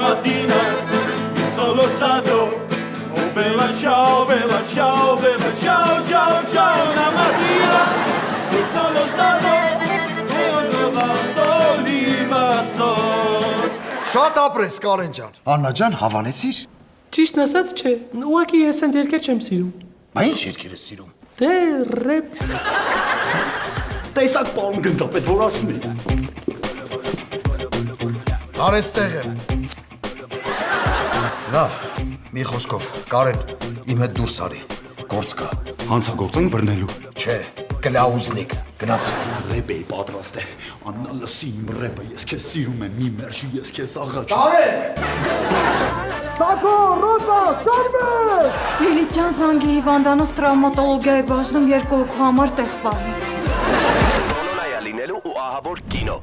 mattina mi sono stato oh bella ciao bella ciao bella ciao ciao ciao una mattina mi sono stato e ho trovato l'invasor Շատ ապրես Կարեն ջան Աննա ջան հավանեցիր Ճիշտն ասած չէ, ուղղակի ես ընդ երկեր չեմ սիրում։ Բա ինչ երկեր ես սիրում Դե ռեփ։ տեսակ պարոն գնդապետ որ ասում է Արեստեղ եմ Լավ, մի խոսքով Կարեն, իմ հետ դուրս արի Գործ կա հանցագործենք բռնելու Չէ, կլաուզնիկ Գնաց Ռեպ էի պատրաստ է Աննա լսի իմ ռեպը ես քեզ սիրում եմ մի մերժի ես քեզ աղաչ Կարեն Լիլիթ ջան զանգի հիվանդանոց տրավմատոլոգիայի բաժնում 2 հոգու համար տեղ պահի